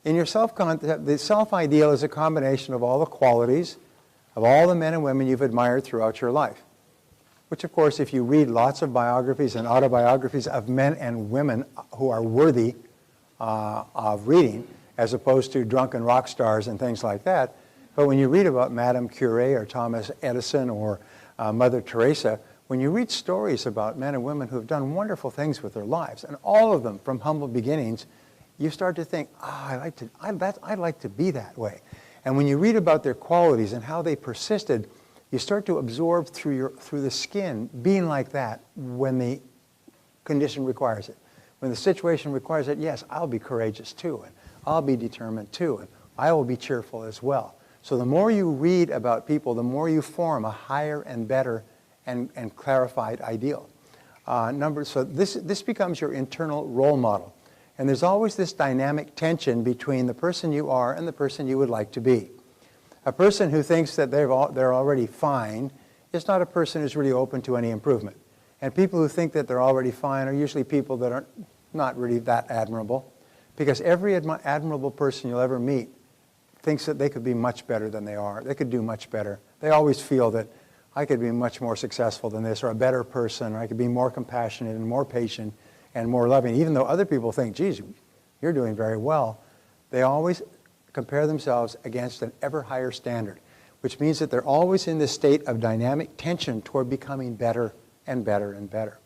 In your self-concept, the self-ideal is a combination of all the qualities of all the men and women you've admired throughout your life. Which, of course, if you read lots of biographies and autobiographies of men and women who are worthy of reading, as opposed to drunken rock stars and things like that, but when you read about Madame Curie or Thomas Edison or Mother Teresa, when you read stories about men and women who have done wonderful things with their lives, and all of them from humble beginnings, you start to think, I'd like to be that way. And when you read about their qualities and how they persisted, you start to absorb through the skin being like that when the condition requires it. When the situation requires it, yes, I'll be courageous too, and I'll be determined too, and I will be cheerful as well. So the more you read about people, the more you form a higher and better and clarified ideal. So this becomes your internal role model. And there's always this dynamic tension between the person you are and the person you would like to be. A person who thinks that they're already fine is not a person who's really open to any improvement. And people who think that they're already fine are usually people that are not really that admirable, because every admirable person you'll ever meet thinks that they could be much better than they are. They could do much better. They always feel that I could be much more successful than this, or a better person, or I could be more compassionate and more patient and more loving. Even though other people think, geez, you're doing very well, they always compare themselves against an ever higher standard, which means that they're always in this state of dynamic tension toward becoming better and better and better.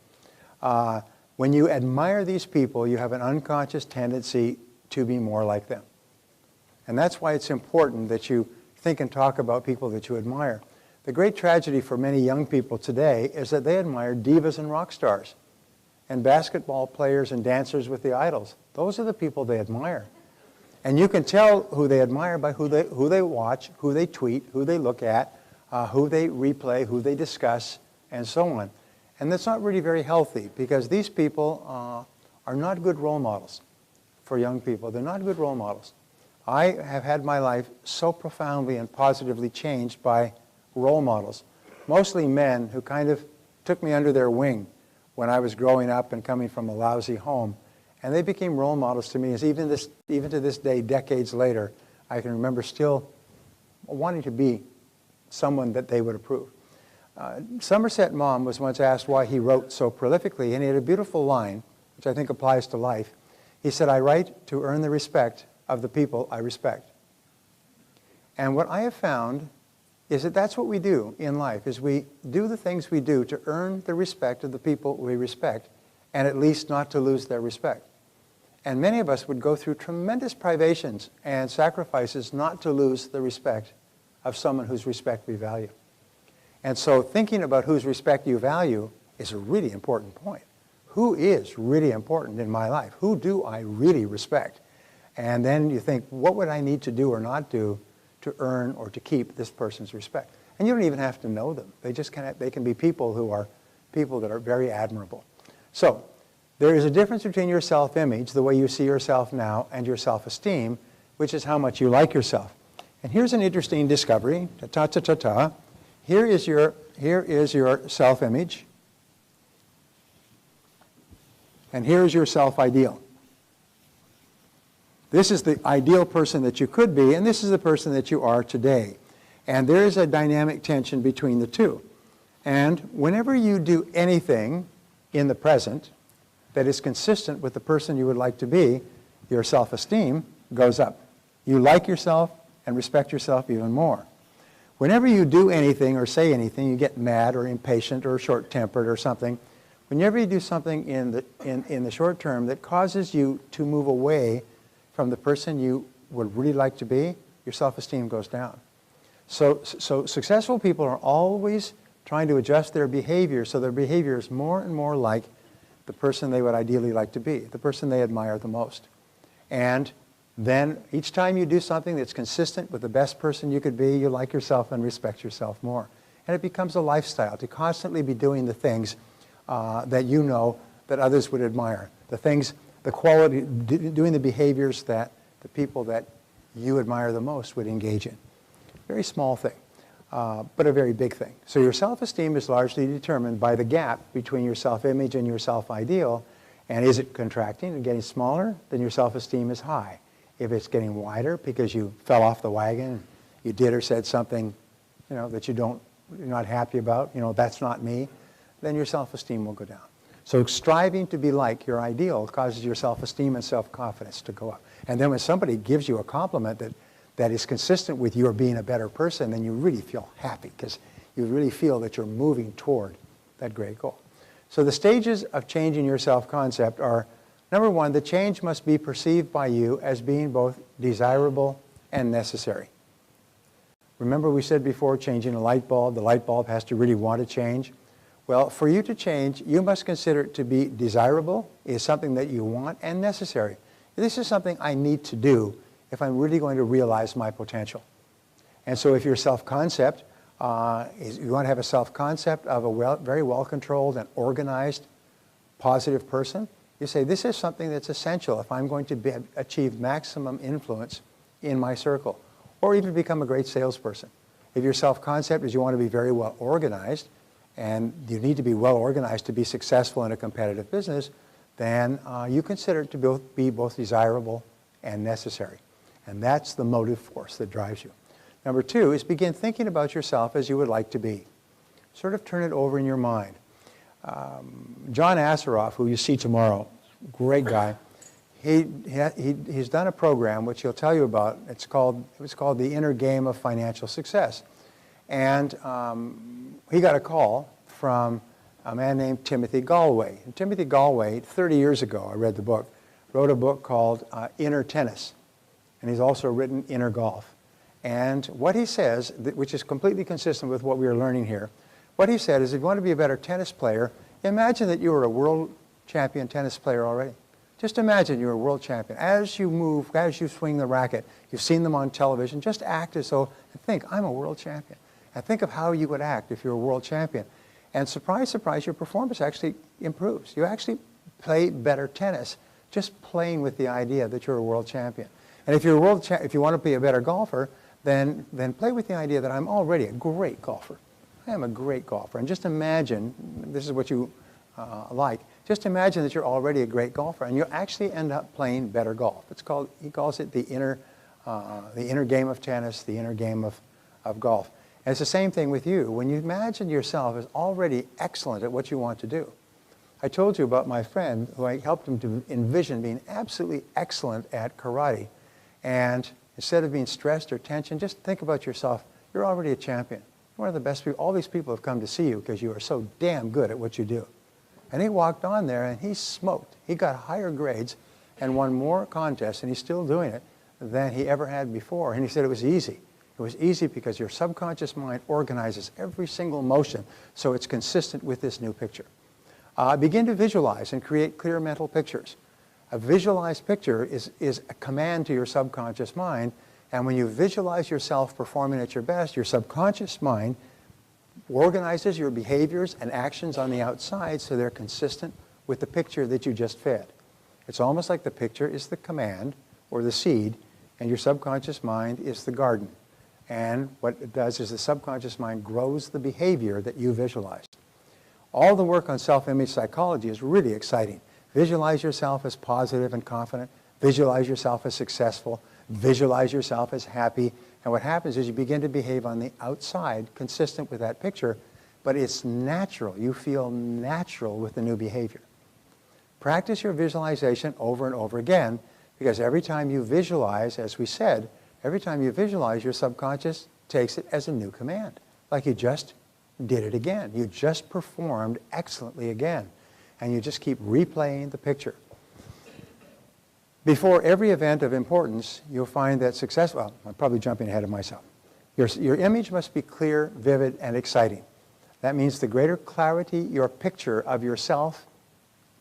When you admire these people, you have an unconscious tendency to be more like them. And that's why it's important that you think and talk about people that you admire. The great tragedy for many young people today is that they admire divas and rock stars and basketball players and dancers with the idols. Those are the people they admire. And you can tell who they admire by who they watch, who they tweet, who they look at, who they replay, who they discuss, and so on. And that's not really very healthy, because these people are not good role models for young people. They're not good role models. I have had my life so profoundly and positively changed by role models, mostly men who kind of took me under their wing when I was growing up and coming from a lousy home. And they became role models to me, as even to this day, decades later, I can remember still wanting to be someone that they would approve. Somerset Maugham was once asked why he wrote so prolifically, and he had a beautiful line, which I think applies to life. He said, "I write to earn the respect of the people I respect." And what I have found is that that's what we do in life, is we do the things we do to earn the respect of the people we respect, and at least not to lose their respect. And many of us would go through tremendous privations and sacrifices not to lose the respect of someone whose respect we value. And so thinking about whose respect you value is a really important point. Who is really important in my life? Who do I really respect? And then you think, what would I need to do or not do to earn or to keep this person's respect? And you don't even have to know them. They can be people that are very admirable. So there is a difference between your self-image, the way you see yourself now, and your self-esteem, which is how much you like yourself. And here's an interesting discovery. Ta-ta-ta-ta-ta. Here is your self-image, and here is your self-ideal. This is the ideal person that you could be, and this is the person that you are today. And there is a dynamic tension between the two. And whenever you do anything in the present that is consistent with the person you would like to be, your self-esteem goes up. You like yourself and respect yourself even more. Whenever you do anything or say anything, you get mad or impatient or short-tempered or something. Whenever you do something in the short term that causes you to move away from the person you would really like to be, your self-esteem goes down. So successful people are always trying to adjust their behavior so their behavior is more and more like the person they would ideally like to be, the person they admire the most. And then each time you do something that's consistent with the best person you could be, you like yourself and respect yourself more. And it becomes a lifestyle to constantly be doing the things that you know that others would admire, the things, the quality, doing the behaviors that the people that you admire the most would engage in. Very small thing, but a very big thing. So your self-esteem is largely determined by the gap between your self-image and your self-ideal. And is it contracting and getting smaller? Then your self-esteem is high. If it's getting wider because you fell off the wagon, you did or said something, that you're not happy about, that's not me, then your self-esteem will go down. So striving to be like your ideal causes your self-esteem and self-confidence to go up. And then when somebody gives you a compliment that is consistent with your being a better person, then you really feel happy because you really feel that you're moving toward that great goal. So the stages of changing your self-concept are, number one, the change must be perceived by you as being both desirable and necessary. Remember we said before, changing a light bulb, the light bulb has to really want to change. Well, for you to change, you must consider it to be desirable, is something that you want, and necessary. This is something I need to do if I'm really going to realize my potential. And so if your self-concept, you want to have a self-concept of a very well-controlled and organized, positive person, you say, this is something that's essential if I'm going to achieve maximum influence in my circle, or even become a great salesperson. If your self-concept is you want to be very well organized, and you need to be well organized to be successful in a competitive business, then you consider it to be both desirable and necessary. And that's the motive force that drives you. Number two is begin thinking about yourself as you would like to be. Sort of turn it over in your mind. John Asseroff, who you see tomorrow, great guy, he's done a program which he'll tell you about. It was called The Inner Game of Financial Success. And he got a call from a man named Timothy Galway. And Timothy Galway, 30 years ago, I read the book, wrote a book called Inner Tennis. And he's also written Inner Golf. And what he says, which is completely consistent with what we are learning here, what he said is if you want to be a better tennis player, imagine that you were a world champion tennis player already. Just imagine you're a world champion. As you move, as you swing the racket, you've seen them on television, just act as though, and think, I'm a world champion. And think of how you would act if you're a world champion. And surprise, surprise, your performance actually improves. You actually play better tennis just playing with the idea that you're a world champion. And if you're if you want to be a better golfer, then play with the idea that I'm already a great golfer. I am a great golfer. And just imagine, this is what you like, just imagine that you're already a great golfer and you actually end up playing better golf. He calls it the inner game of tennis, the inner game of golf. And it's the same thing with you. When you imagine yourself as already excellent at what you want to do. I told you about my friend who I helped him to envision being absolutely excellent at karate. And instead of being stressed or tension, just think about yourself. You're already a champion. You're one of the best people. All these people have come to see you because you are so damn good at what you do. And he walked on there and he smoked. He got higher grades and won more contests, and he's still doing it, than he ever had before. And he said it was easy. It was easy because your subconscious mind organizes every single motion so it's consistent with this new picture. Begin to visualize and create clear mental pictures. A visualized picture is a command to your subconscious mind, and when you visualize yourself performing at your best, your subconscious mind organizes your behaviors and actions on the outside so they're consistent with the picture that you just fed. It's almost like the picture is the command or the seed, and your subconscious mind is the garden. And what it does is the subconscious mind grows the behavior that you visualized. All the work on self-image psychology is really exciting. Visualize yourself as positive and confident. Visualize yourself as successful. Visualize yourself as happy. And what happens is you begin to behave on the outside consistent with that picture, but it's natural. You feel natural with the new behavior. Practice your visualization over and over again, because every time you visualize, as we said, every time you visualize, your subconscious takes it as a new command, like you just did it again. You just performed excellently again, and you just keep replaying the picture. Before every event of importance, you'll find that success, well, I'm probably jumping ahead of myself. Your image must be clear, vivid, and exciting. That means the greater clarity your picture of yourself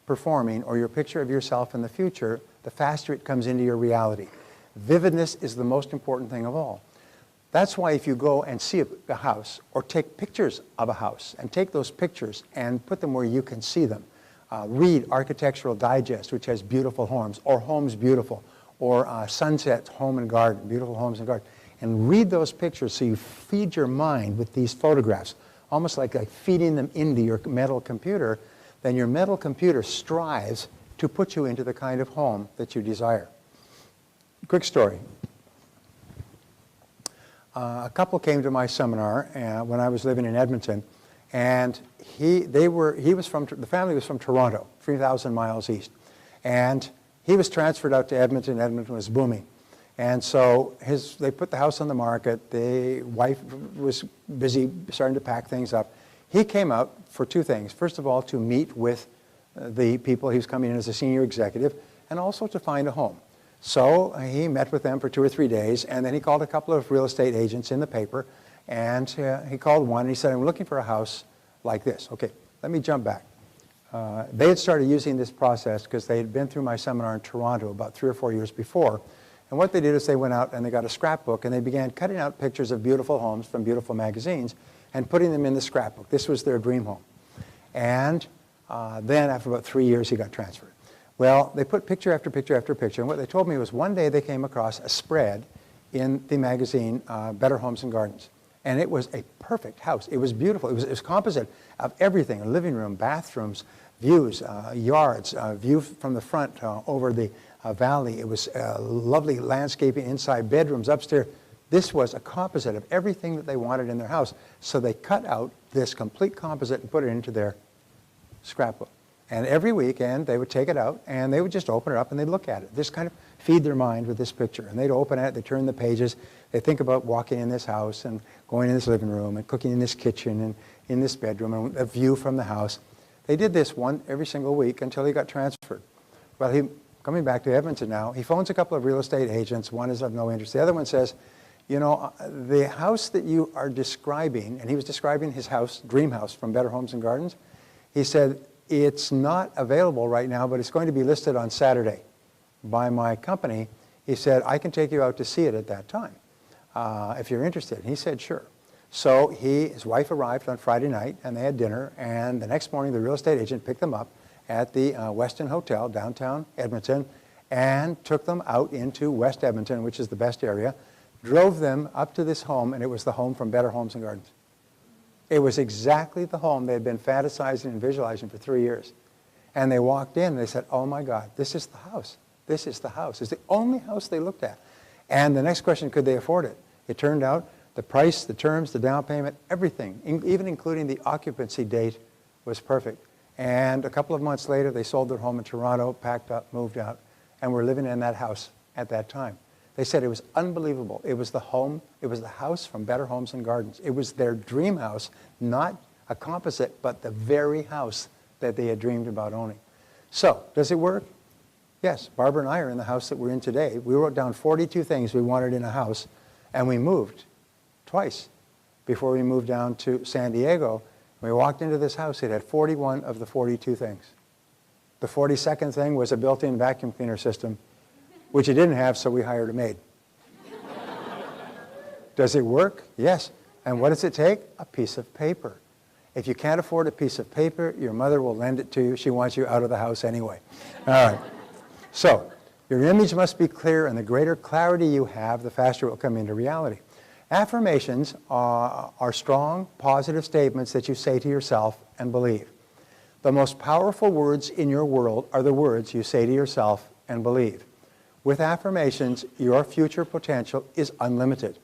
performing or your picture of yourself in the future, the faster it comes into your reality. Vividness is the most important thing of all. That's why if you go and see a house or take pictures of a house and take those pictures and put them where you can see them, read Architectural Digest, which has beautiful homes, or Homes Beautiful, or Sunsets Home and Garden, Beautiful Homes and Garden, and read those pictures so you feed your mind with these photographs, almost like feeding them into your mental computer. Then your mental computer strives to put you into the kind of home that you desire. quick story. A couple came to my seminar when I was living in Edmonton, and the family was from Toronto, 3,000 miles east, and he was transferred out to Edmonton. Edmonton was booming, and so they put the house on the market. The wife was busy starting to pack things up. He came out for two things. First of all, to meet with the people. He was coming in as a senior executive, and also to find a home. So he met with them for 2 or 3 days, and then he called a couple of real estate agents in the paper, and he called one, and he said, I'm looking for a house like this. Okay, let me jump back. They had started using this process because they had been through my seminar in Toronto about 3 or 4 years before, and what they did is they went out and they got a scrapbook, and they began cutting out pictures of beautiful homes from beautiful magazines and putting them in the scrapbook. This was their dream home. And then after about 3 years, he got transferred. Well, they put picture after picture after picture, and what they told me was one day they came across a spread in the magazine Better Homes and Gardens, and it was a perfect house. It was beautiful. It was composite of everything: a living room, bathrooms, views, yards, view from the front over the valley. It was lovely landscaping inside, bedrooms, upstairs. This was a composite of everything that they wanted in their house. So they cut out this complete composite and put it into their scrapbook. And every weekend they would take it out and they would just open it up and they'd look at it. Just kind of feed their mind with this picture. And they'd open it, they'd turn the pages, they'd think about walking in this house and going in this living room and cooking in this kitchen and in this bedroom and a view from the house. They did this every single week until he got transferred. Well, coming back to Edmonton now, he phones a couple of real estate agents. One is of no interest. The other one says, you know, the house that you are describing, and he was describing his house, dream house from Better Homes and Gardens, he said, it's not available right now, but it's going to be listed on Saturday by my company. He said, I can take you out to see it at that time if you're interested. And he said, sure. So his wife arrived on Friday night, and they had dinner, and the next morning the real estate agent picked them up at the Westin Hotel, downtown Edmonton, and took them out into West Edmonton, which is the best area, drove them up to this home, and it was the home from Better Homes and Gardens. It was exactly the home they had been fantasizing and visualizing for 3 years. And they walked in and they said, oh my God, this is the house. This is the house. It's the only house they looked at. And the next question, could they afford it? It turned out the price, the terms, the down payment, everything, even including the occupancy date, was perfect. And a couple of months later, they sold their home in Toronto, packed up, moved out, and were living in that house at that time. They said it was unbelievable. It was the house from Better Homes and Gardens. It was their dream house, not a composite, but the very house that they had dreamed about owning. So, does it work? Yes. Barbara and I are in the house that we're in today. We wrote down 42 things we wanted in a house, and we moved twice before we moved down to San Diego. When we walked into this house, it had 41 of the 42 things. The 42nd thing was a built-in vacuum cleaner system, which it didn't have, so we hired a maid. Does it work? Yes. And what does it take? A piece of paper. If you can't afford a piece of paper, your mother will lend it to you. She wants you out of the house anyway. All right. So, your image must be clear, and the greater clarity you have, the faster it will come into reality. Affirmations are strong, positive statements that you say to yourself and believe. The most powerful words in your world are the words you say to yourself and believe. With affirmations, your future potential is unlimited.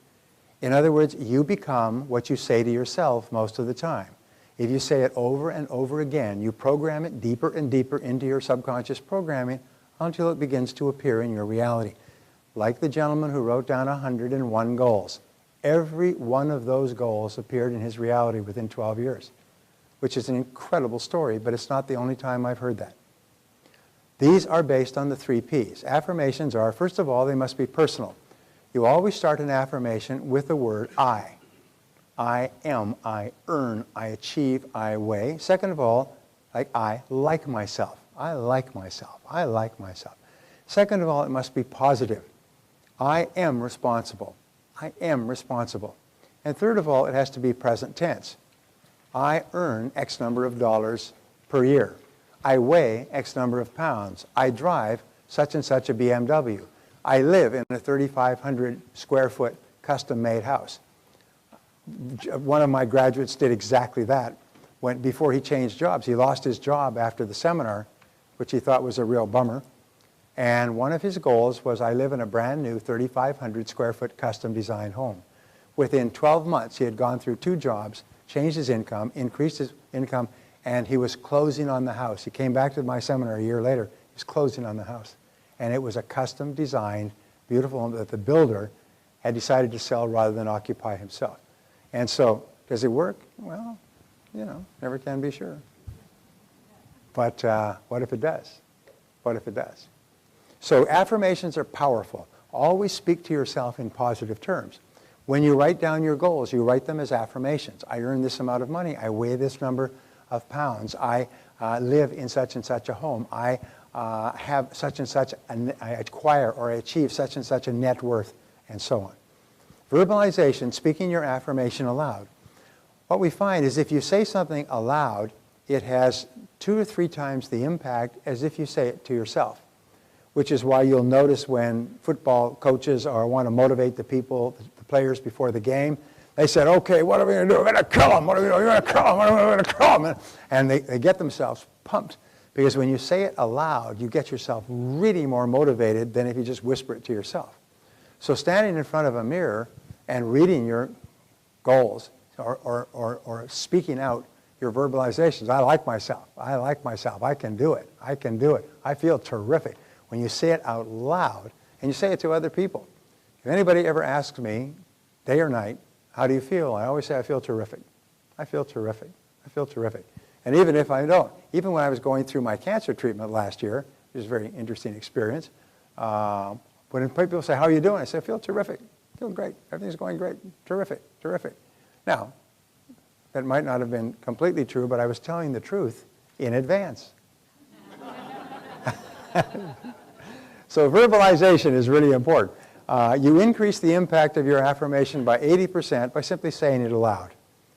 In other words, you become what you say to yourself most of the time. If you say it over and over again, you program it deeper and deeper into your subconscious programming until it begins to appear in your reality. Like the gentleman who wrote down 101 goals. Every one of those goals appeared in his reality within 12 years, which is an incredible story, but it's not the only time I've heard that. These are based on the 3 Ps. Affirmations are, first of all, they must be personal. You always start an affirmation with the word I. I am, I earn, I achieve, I weigh. Second of all, I like myself. I like myself. I like myself. Second of all, it must be positive. I am responsible. I am responsible. And third of all, it has to be present tense. I earn X number of dollars per year. I weigh X number of pounds. I drive such and such a BMW. I live in a 3,500 square foot custom-made house. One of my graduates did exactly that. Before he changed jobs, he lost his job after the seminar, which he thought was a real bummer. And one of his goals was, I live in a brand new 3,500 square foot custom designed home. Within 12 months, he had gone through 2 jobs, changed his income, increased his income, and he was closing on the house. He came back to my seminar a year later. He was closing on the house. And it was a custom designed, beautiful home that the builder had decided to sell rather than occupy himself. And so, does it work? Well, you know, never can be sure. But what if it does? What if it does? So affirmations are powerful. Always speak to yourself in positive terms. When you write down your goals, you write them as affirmations. I earn this amount of money. I weigh this number of pounds. I live in such and such a home. I have such and such, I acquire or I achieve such and such a net worth, and so on. Verbalization, speaking your affirmation aloud. What we find is if you say something aloud, it has 2 or 3 times the impact as if you say it to yourself, which is why you'll notice when football coaches want to motivate the people, the players before the game, they said, okay, what are we going to do? We're going to kill them. What are we going to do? We're going to kill them. We're going to kill them. And they get themselves pumped. Because when you say it aloud, you get yourself really more motivated than if you just whisper it to yourself. So standing in front of a mirror and reading your goals or speaking out your verbalizations, I like myself. I like myself. I can do it. I can do it. I feel terrific. When you say it out loud and you say it to other people. If anybody ever asks me, day or night, how do you feel? I always say, I feel terrific. I feel terrific. I feel terrific. And even if I don't, even when I was going through my cancer treatment last year, which was a very interesting experience, when people say, how are you doing? I say, I feel terrific. I feel great. Everything's going great. Terrific. Terrific. Now, that might not have been completely true, but I was telling the truth in advance. So verbalization is really important. You increase the impact of your affirmation by 80% by simply saying it aloud.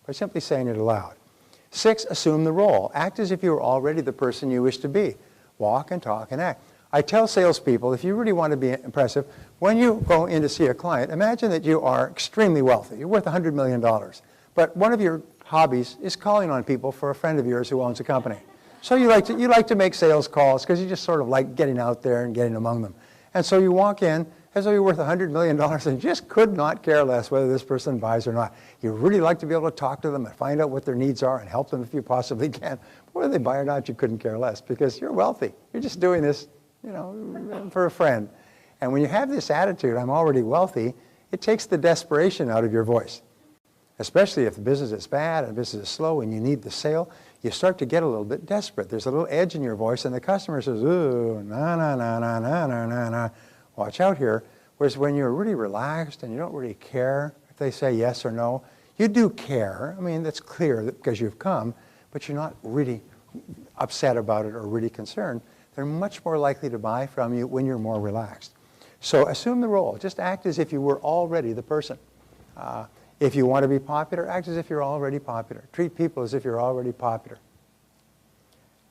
By simply saying it aloud. 6, assume the role. Act as if you were already the person you wish to be. Walk and talk and act. I tell salespeople, if you really want to be impressive, when you go in to see a client, imagine that you are extremely wealthy. You're worth $100 million. But one of your hobbies is calling on people for a friend of yours who owns a company. So you like to make sales calls because you just sort of like getting out there and getting among them. And so you walk in as though you're worth $100 million and just could not care less whether this person buys or not. You really like to be able to talk to them and find out what their needs are and help them if you possibly can. Whether they buy or not, you couldn't care less because you're wealthy. You're just doing this, you know, for a friend. And when you have this attitude, I'm already wealthy, it takes the desperation out of your voice. Especially if the business is bad and the business is slow and you need the sale, you start to get a little bit desperate. There's a little edge in your voice and the customer says, ooh, na, na, na, na, na, na, na, na. Watch out here. Whereas when you're really relaxed and you don't really care if they say yes or no, you do care. I mean, that's clear because you've come, but you're not really upset about it or really concerned. They're much more likely to buy from you when you're more relaxed. So assume the role. Just act as if you were already the person. If you want to be popular, act as if you're already popular. Treat people as if you're already popular.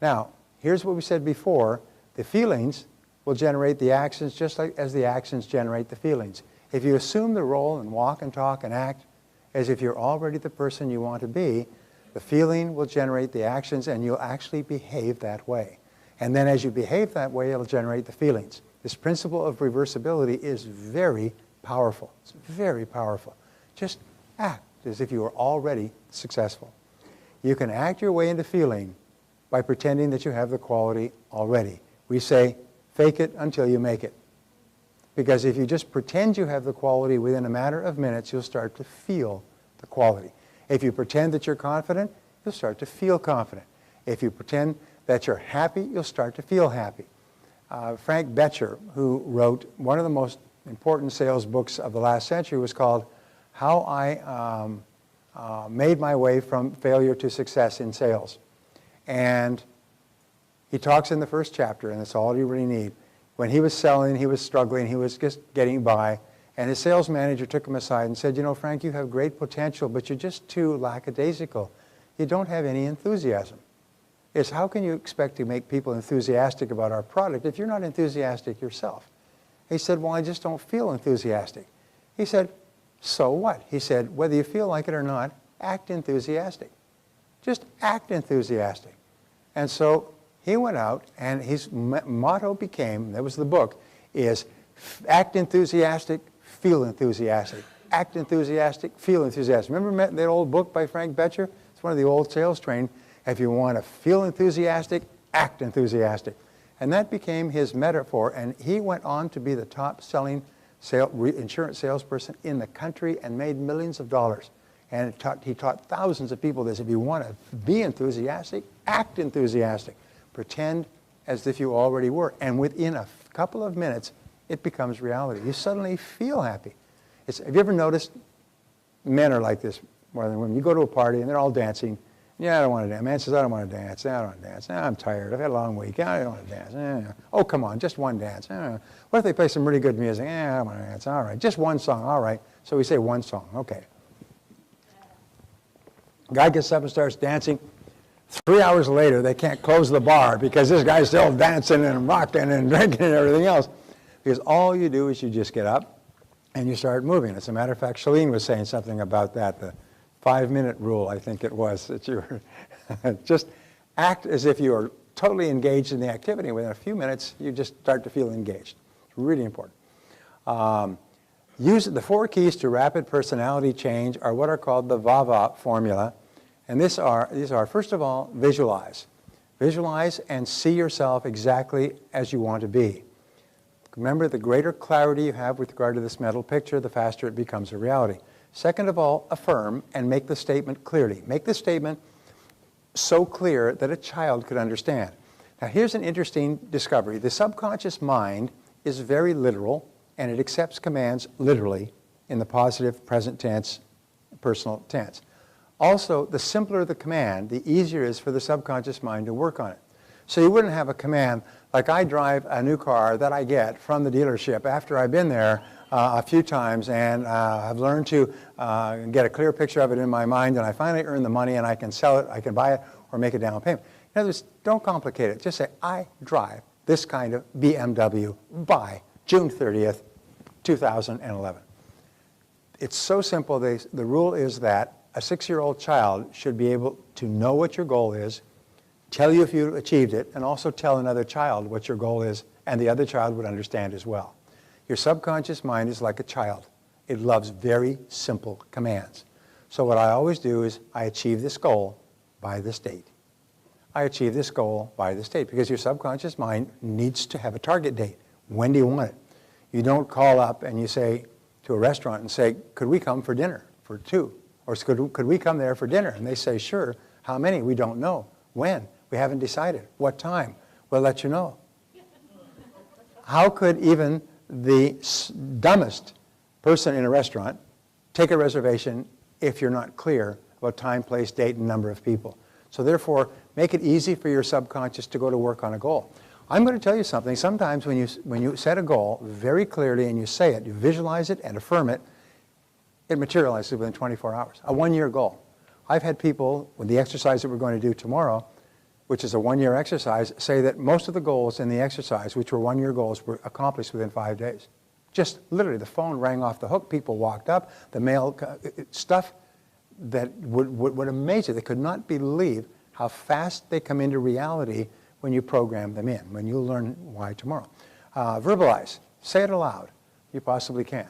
Now, here's what we said before. The feelings will generate the actions just like as the actions generate the feelings. If you assume the role and walk and talk and act as if you're already the person you want to be, the feeling will generate the actions and you'll actually behave that way. And then as you behave that way, it'll generate the feelings. This principle of reversibility is very powerful. It's very powerful. Just act as if you were already successful. You can act your way into feeling by pretending that you have the quality already. We say, fake it until you make it. Because if you just pretend you have the quality within a matter of minutes, you'll start to feel the quality. If you pretend that you're confident, you'll start to feel confident. If you pretend that you're happy, you'll start to feel happy. Frank Betcher, who wrote one of the most important sales books of the last century, was called How I Made My Way from Failure to Success in Sales. And he talks in the first chapter, and that's all you really need. When he was selling, he was struggling, he was just getting by, and his sales manager took him aside and said, you know, Frank, you have great potential, but you're just too lackadaisical. You don't have any enthusiasm. It's how can you expect to make people enthusiastic about our product if you're not enthusiastic yourself? He said, well, I just don't feel enthusiastic. He said, so what? He said, whether you feel like it or not, act enthusiastic. Just act enthusiastic. And so He went out, and his motto became, that was the book, is act enthusiastic, feel enthusiastic. Act enthusiastic, feel enthusiastic. Remember that old book by Frank Betcher? It's one of the old sales training. If you want to feel enthusiastic, act enthusiastic. And that became his metaphor, and he went on to be the top-selling insurance salesperson in the country and made millions of dollars. And he taught thousands of people this. If you want to be enthusiastic, act enthusiastic. Pretend as if you already were. And within a couple of minutes, it becomes reality. You suddenly feel happy. Have you ever noticed men are like this more than women? You go to a party and they're all dancing. Yeah, I don't want to dance. Man says, I don't want to dance. I don't want to dance. I'm tired. I've had a long week. I don't want to dance. Oh, come on, just one dance. What if they play some really good music? I don't want to dance. All right, just one song. All right. So we say one song. Okay. Guy gets up and starts dancing. 3 hours later, they can't close the bar because this guy's still dancing and rocking and drinking and everything else. Because all you do is you just get up and you start moving. As a matter of fact, Shalene was saying something about that, the 5-minute rule, I think it was, that you were just act as if you are totally engaged in the activity. Within a few minutes, you just start to feel engaged. It's really important. The 4 keys to rapid personality change are what are called the VAVA formula. And these are, first of all, visualize. Visualize and see yourself exactly as you want to be. Remember, the greater clarity you have with regard to this mental picture, the faster it becomes a reality. Second of all, affirm and make the statement clearly. Make the statement so clear that a child could understand. Now, here's an interesting discovery. The subconscious mind is very literal, and it accepts commands literally in the positive, present tense, personal tense. Also, the simpler the command, the easier it is for the subconscious mind to work on it. So you wouldn't have a command like I drive a new car that I get from the dealership after I've been there a few times and I've learned to get a clear picture of it in my mind, and I finally earn the money and I can sell it, I can buy it, or make a down payment. In other words, don't complicate it. Just say, I drive this kind of BMW by June 30th, 2011. It's so simple. The rule is that a 6-year-old child should be able to know what your goal is, tell you if you achieved it, and also tell another child what your goal is, and the other child would understand as well. Your subconscious mind is like a child. It loves very simple commands. So what I always do is I achieve this goal by this date. I achieve this goal by this date, because your subconscious mind needs to have a target date. When do you want it? You don't call up and you say to a restaurant and say, could we come for dinner for 2? Or could we come there for dinner? And they say, sure. How many? We don't know. When? We haven't decided. What time? We'll let you know. How could even the dumbest person in a restaurant take a reservation if you're not clear about time, place, date, and number of people? So therefore, make it easy for your subconscious to go to work on a goal. I'm going to tell you something. Sometimes when you set a goal very clearly and you say it, you visualize it and affirm it, it materializes within 24 hours. A 1-year goal. I've had people, with the exercise that we're going to do tomorrow, which is a 1-year exercise, say that most of the goals in the exercise, which were 1-year goals, were accomplished within 5 days. Just literally, the phone rang off the hook, people walked up, the mail, stuff that would amaze you. They could not believe how fast they come into reality when you program them in, when you learn why tomorrow. Verbalize. Say it aloud. You possibly can.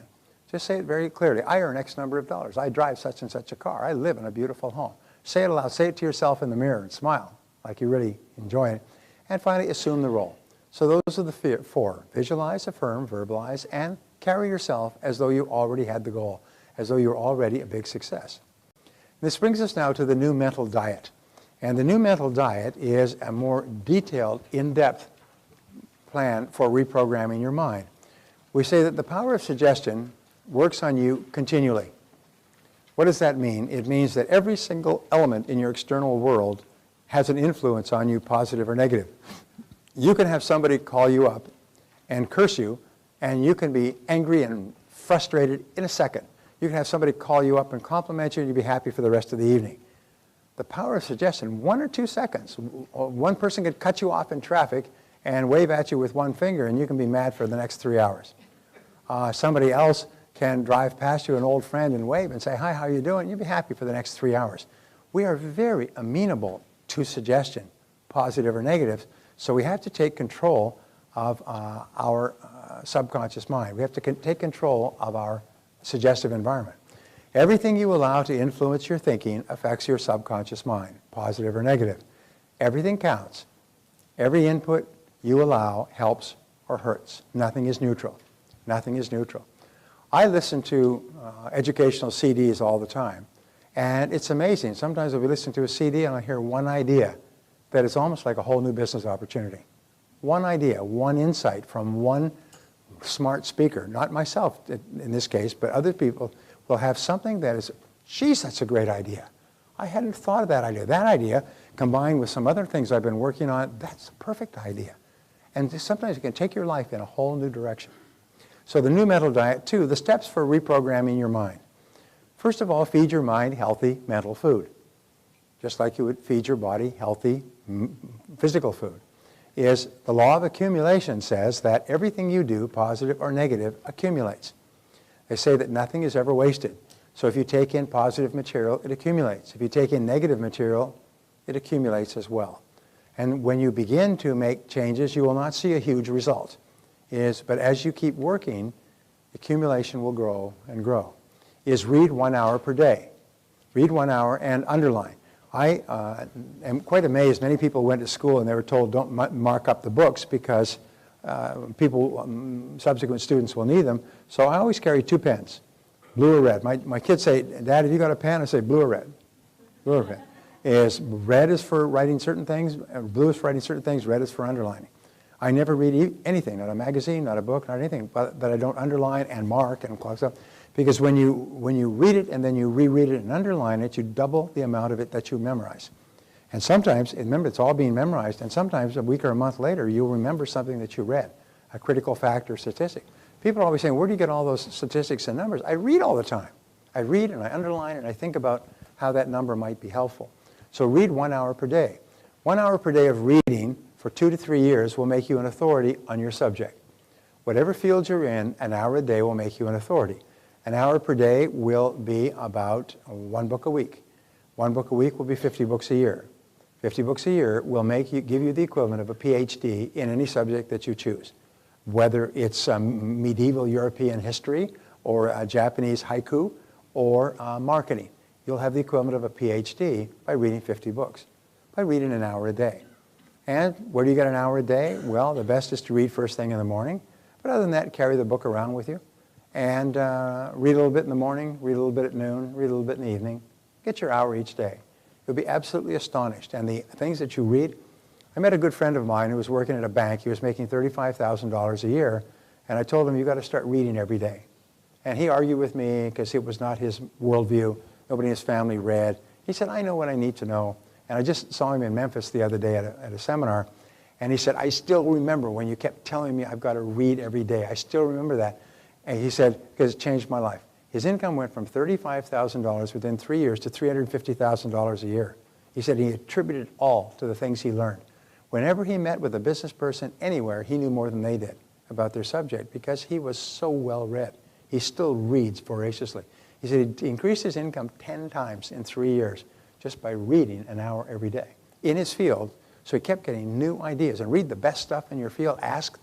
Just say it very clearly. I earn X number of dollars. I drive such and such a car. I live in a beautiful home. Say it aloud. Say it to yourself in the mirror and smile like you really enjoy it. And finally, assume the role. So those are the 4. Visualize, affirm, verbalize, and carry yourself as though you already had the goal, as though you're already a big success. This brings us now to the new mental diet. And the new mental diet is a more detailed, in-depth plan for reprogramming your mind. We say that the power of suggestion works on you continually. What does that mean? It means that every single element in your external world has an influence on you, positive or negative. You can have somebody call you up and curse you, and you can be angry and frustrated in a second. You can have somebody call you up and compliment you, and you'll be happy for the rest of the evening. The power of suggestion, 1 or 2 seconds. One person could cut you off in traffic and wave at you with one finger, and you can be mad for the next 3 hours. Somebody else can drive past you, an old friend, and wave and say, hi, how are you doing? You'll be happy for the next 3 hours. We are very amenable to suggestion, positive or negative, So we have to take control of our subconscious mind. We have to take control of our suggestive environment. Everything you allow to influence your thinking affects your subconscious mind, positive or negative. Everything counts. Every input you allow helps or hurts. Nothing is neutral. Nothing is neutral. I listen to educational CDs all the time, and it's amazing. Sometimes I'll be listening to a CD and I'll hear one idea that is almost like a whole new business opportunity. One idea, one insight from one smart speaker, not myself in this case, but other people will have something that is, geez, that's a great idea. I hadn't thought of that idea. That idea, combined with some other things I've been working on, that's a perfect idea. And sometimes it can take your life in a whole new direction. So the new mental diet, too, the steps for reprogramming your mind. First of all, feed your mind healthy mental food, just like you would feed your body healthy physical food. Is the law of accumulation says that everything you do, positive or negative, accumulates. They say that nothing is ever wasted. So if you take in positive material, it accumulates. If you take in negative material, it accumulates as well. And when you begin to make changes, you will not see a huge result. But as you keep working, accumulation will grow and grow. Is read 1 hour per day. Read 1 hour and underline. I am quite amazed. Many people went to school and they were told don't mark up the books because subsequent students will need them. So I always carry 2 pens, blue or red. My kids say, Dad, have you got a pen? I say blue or red. Blue or red. Red is for writing certain things, blue is for writing certain things, red is for underlining. I never read anything, not a magazine, not a book, not anything, but that I don't underline and mark and close up. Because when you read it and then you reread it and underline it, you double the amount of it that you memorize. And sometimes, remember, it's all being memorized, and sometimes a week or a month later, you'll remember something that you read, a critical fact or statistic. People are always saying, where do you get all those statistics and numbers? I read all the time. I read and I underline and I think about how that number might be helpful. So read 1 hour per day. 1 hour per day of reading for 2 to 3 years will make you an authority on your subject. Whatever field you're in, an hour a day will make you an authority. An hour per day will be about 1 book a week. 1 book a week will be 50 books a year. 50 books a year will give you the equivalent of a PhD in any subject that you choose, whether it's medieval European history or Japanese haiku or marketing. You'll have the equivalent of a PhD by reading 50 books, by reading an hour a day. And where do you get an hour a day? Well, the best is to read first thing in the morning. But other than that, carry the book around with you. And read a little bit in the morning, read a little bit at noon, read a little bit in the evening. Get your hour each day. You'll be absolutely astonished. And the things that you read, I met a good friend of mine who was working at a bank. He was making $35,000 a year. And I told him, you've got to start reading every day. And he argued with me because it was not his worldview. Nobody in his family read. He said, I know what I need to know. And I just saw him in Memphis the other day at a seminar. And he said, I still remember when you kept telling me I've got to read every day. I still remember that. And he said, because it changed my life. His income went from $35,000 within 3 years to $350,000 a year. He said he attributed it all to the things he learned. Whenever he met with a business person anywhere, he knew more than they did about their subject because he was so well read. He still reads voraciously. He said he increased his income 10 times in 3 years just by reading an hour every day in his field. So he kept getting new ideas. And read the best stuff in your field. Ask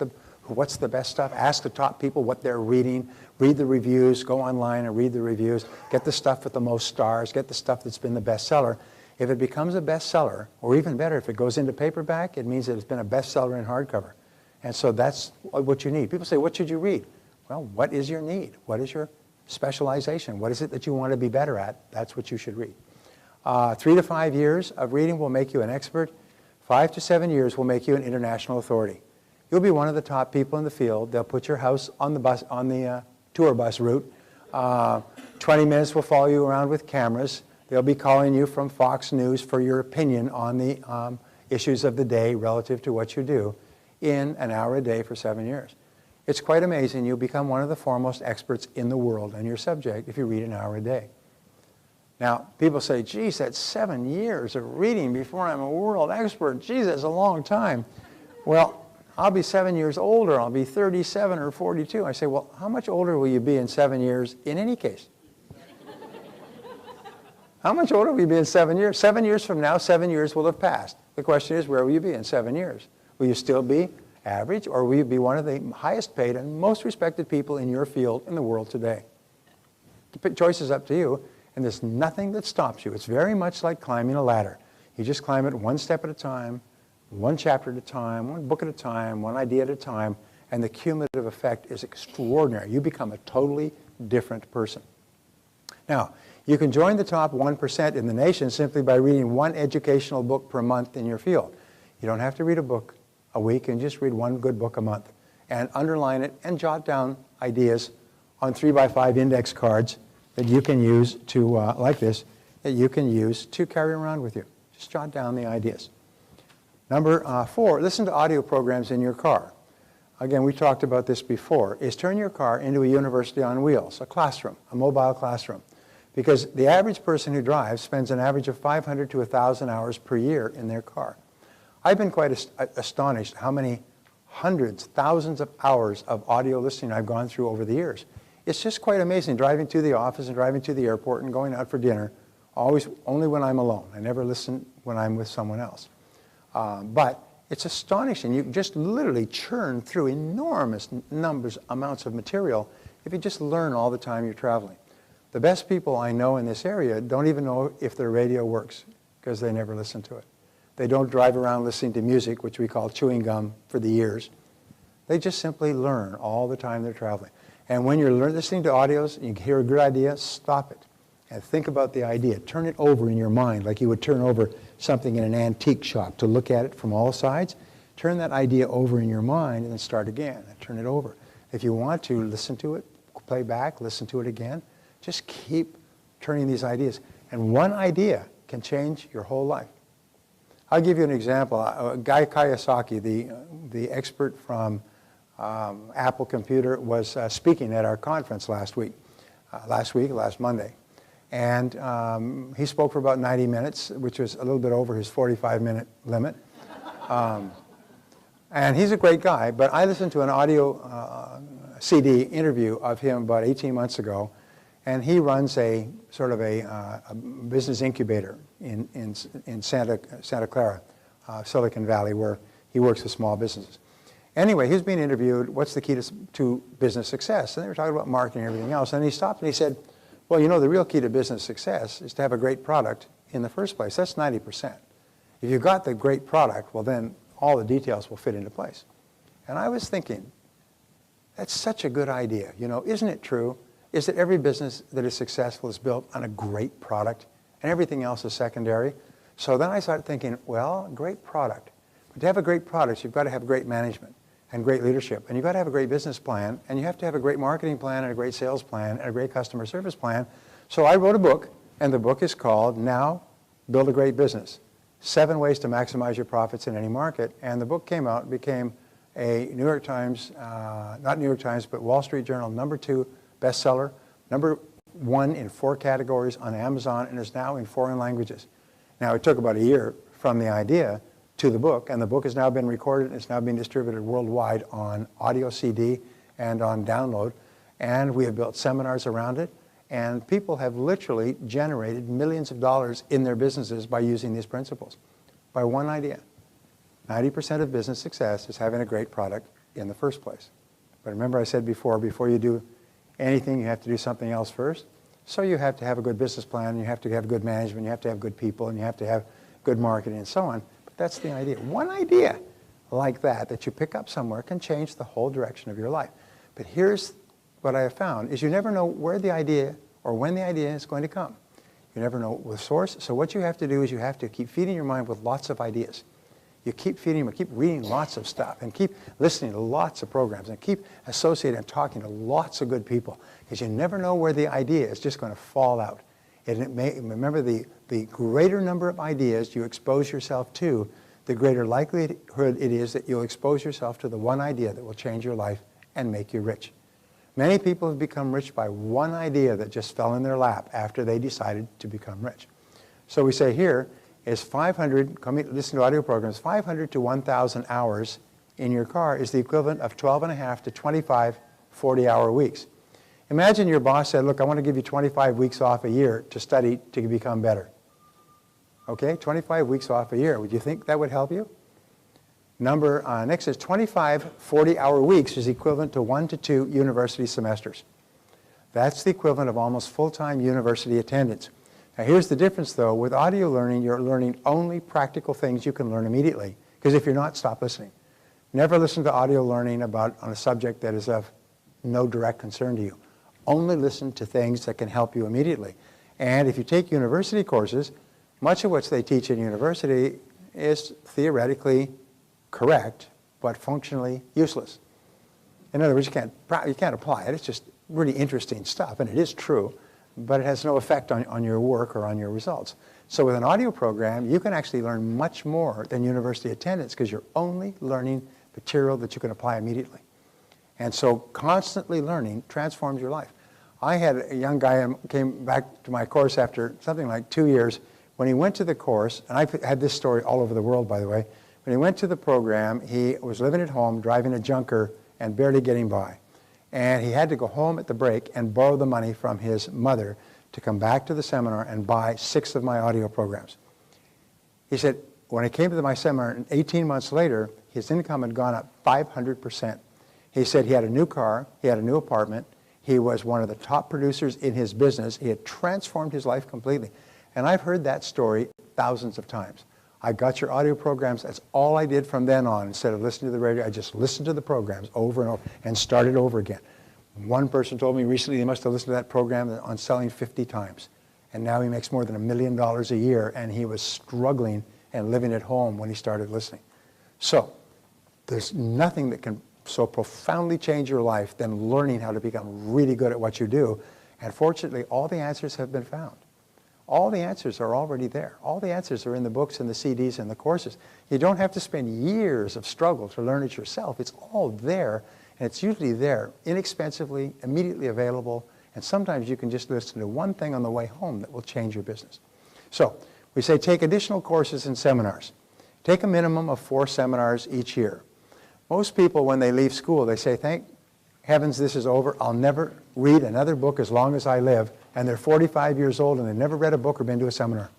what's the best stuff. Ask the top people what they're reading. Read the reviews. Go online and read the reviews. Get the stuff with the most stars. Get the stuff that's been the bestseller. If it becomes a bestseller, or even better, if it goes into paperback, it means that it's been a bestseller in hardcover. And so that's what you need. People say, what should you read? Well, what is your need? What is your specialization? What is it that you want to be better at? That's what you should read. 3 to 5 years of reading will make you an expert. 5 to 7 years will make you an international authority. You'll be one of the top people in the field. They'll put your house on the tour bus route. 20 minutes will follow you around with cameras. They'll be calling you from Fox News for your opinion on the issues of the day relative to what you do in an hour a day for 7 years. It's quite amazing. You'll become one of the foremost experts in the world on your subject if you read an hour a day. Now, people say, geez, that's 7 years of reading before I'm a world expert. Geez, that's a long time. Well, I'll be 7 years older. I'll be 37 or 42. I say, well, how much older will you be in 7 years in any case? How much older will you be in 7 years? 7 years from now, 7 years will have passed. The question is, where will you be in 7 years? Will you still be average, or will you be one of the highest paid and most respected people in your field in the world today? The choice is up to you, and there's nothing that stops you. It's very much like climbing a ladder. You just climb it one step at a time, one chapter at a time, one book at a time, one idea at a time, and the cumulative effect is extraordinary. You become a totally different person. Now, you can join the top 1% in the nation simply by reading one educational book per month in your field. You don't have to read a book a week, and just read one good book a month and underline it and jot down ideas on 3x5 index cards that you can use to, like this, that you can use to carry around with you. Just jot down the ideas. Number 4, listen to audio programs in your car. Again, we talked about this before, is turn your car into a university on wheels, a classroom, a mobile classroom. Because the average person who drives spends an average of 500 to 1,000 hours per year in their car. I've been quite astonished how many hundreds, thousands of hours of audio listening I've gone through over the years. It's just quite amazing, driving to the office and driving to the airport and going out for dinner, always only when I'm alone. I never listen when I'm with someone else. But it's astonishing. You just literally churn through enormous amounts of material if you just learn all the time you're traveling. The best people I know in this area don't even know if their radio works because they never listen to it. They don't drive around listening to music, which we call chewing gum for the ears. They just simply learn all the time they're traveling. And when you're listening to audios, and you hear a good idea, stop it and think about the idea. Turn it over in your mind like you would turn over something in an antique shop to look at it from all sides. Turn that idea over in your mind and then start again and turn it over. If you want to listen to it, play back, listen to it again, just keep turning these ideas. And one idea can change your whole life. I'll give you an example. Guy Kawasaki, the expert from Apple Computer, was speaking at our conference last Monday. And he spoke for about 90 minutes, which was a little bit over his 45-minute limit. And he's a great guy, but I listened to an audio CD interview of him about 18 months ago, and he runs a sort of a business incubator in Santa Clara, Silicon Valley, where he works with small businesses. Anyway, he was being interviewed, what's the key to business success? And they were talking about marketing and everything else. And he stopped and he said, well, you know, the real key to business success is to have a great product in the first place. That's 90%. If you've got the great product, well, then all the details will fit into place. And I was thinking, that's such a good idea. You know, isn't it true? Is that every business that is successful is built on a great product and everything else is secondary? So then I started thinking, well, great product. But to have a great product, you've got to have great management and great leadership. And you've got to have a great business plan. And you have to have a great marketing plan and a great sales plan and a great customer service plan. So I wrote a book, and the book is called Now Build a Great Business: 7 Ways to Maximize Your Profits in Any Market. And the book came out, became a New York Times, not New York Times, but Wall Street Journal #2 bestseller, #1 in 4 categories on Amazon, and is now in 4 languages. Now, it took about a year from the idea to the book, and the book has now been recorded and it's now being distributed worldwide on audio CD and on download, and we have built seminars around it, and people have literally generated millions of dollars in their businesses by using these principles, by one idea. 90% of business success is having a great product in the first place. But remember I said before you do anything, you have to do something else first. So you have to have a good business plan, you have to have good management, you have to have good people, and you have to have good marketing and so on. But that's the idea. One idea like that you pick up somewhere can change the whole direction of your life. But here's what I have found, is you never know where the idea or when the idea is going to come. You never know the source. So what you have to do is you have to keep feeding your mind with lots of ideas. You keep feeding them, keep reading lots of stuff, and keep listening to lots of programs, and keep associating and talking to lots of good people, because you never know where the idea is just going to fall out. And remember, the greater number of ideas you expose yourself to, the greater likelihood it is that you'll expose yourself to the one idea that will change your life and make you rich. Many people have become rich by one idea that just fell in their lap after they decided to become rich. So we say here, is 500, listen to audio programs, 500 to 1,000 hours in your car is the equivalent of 12.5 to 25 40-hour weeks. Imagine your boss said, look, I want to give you 25 weeks off a year to study to become better. Okay, 25 weeks off a year. Would you think that would help you? Next is 25 40-hour weeks is equivalent to 1 to 2 university semesters. That's the equivalent of almost full-time university attendance. Now here's the difference though, with audio learning, you're learning only practical things you can learn immediately. Because if you're not, stop listening. Never listen to audio learning on a subject that is of no direct concern to you. Only listen to things that can help you immediately. And if you take university courses, much of what they teach in university is theoretically correct, but functionally useless. In other words, you can't apply it. It's just really interesting stuff, and it is true, but it has no effect on your work or on your results. So with an audio program, you can actually learn much more than university attendance because you're only learning material that you can apply immediately. And so constantly learning transforms your life. I had a young guy who came back to my course after something like 2 years. When he went to the course, and I've had this story all over the world, by the way. When he went to the program, he was living at home, driving a junker, and barely getting by. And he had to go home at the break and borrow the money from his mother to come back to the seminar and buy 6 of my audio programs. He said, when I came to my seminar 18 months later, his income had gone up 500%. He said he had a new car, he had a new apartment, he was one of the top producers in his business, he had transformed his life completely. And I've heard that story thousands of times. I got your audio programs, that's all I did from then on. Instead of listening to the radio, I just listened to the programs over and over and started over again. One person told me recently he must have listened to that program on selling 50 times. And now he makes more than $1 million a year, and he was struggling and living at home when he started listening. So there's nothing that can so profoundly change your life than learning how to become really good at what you do. And fortunately, all the answers have been found. All the answers are already there. All the answers are in the books and the CDs and the courses. You don't have to spend years of struggle to learn it yourself. It's all there, and it's usually there, inexpensively, immediately available, and sometimes you can just listen to one thing on the way home that will change your business. So we say take additional courses and seminars. Take a minimum of 4 seminars each year. Most people, when they leave school, they say, thank heavens this is over. I'll never read another book as long as I live. And they're 45 years old and they've never read a book or been to a seminar.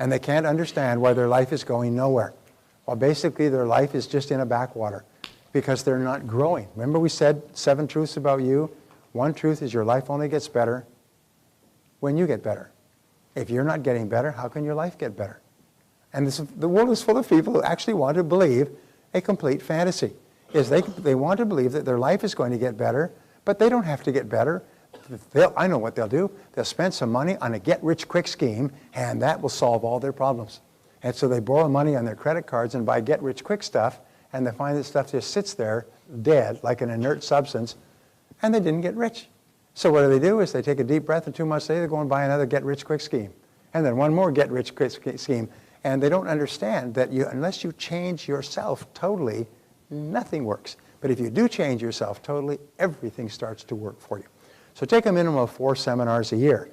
And they can't understand why their life is going nowhere. Well, basically their life is just in a backwater because they're not growing. Remember we said 7 truths about you? One truth is your life only gets better when you get better. If you're not getting better, how can your life get better? And the world is full of people who actually want to believe a complete fantasy. They want to believe that their life is going to get better, but they don't have to get better. I know what they'll do. They'll spend some money on a get-rich-quick scheme, and that will solve all their problems. And so they borrow money on their credit cards and buy get-rich-quick stuff, and they find that stuff just sits there dead like an inert substance, and they didn't get rich. So what do? Is they take a deep breath, and 2 months later they go and buy another get-rich-quick scheme, and then one more get-rich-quick scheme. And they don't understand that unless you change yourself totally, nothing works. But if you do change yourself totally, everything starts to work for you. So take a minimum of 4 seminars a year.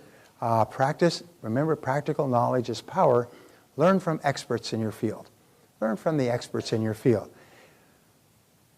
Practice. Remember, practical knowledge is power. Learn from experts in your field. Learn from the experts in your field.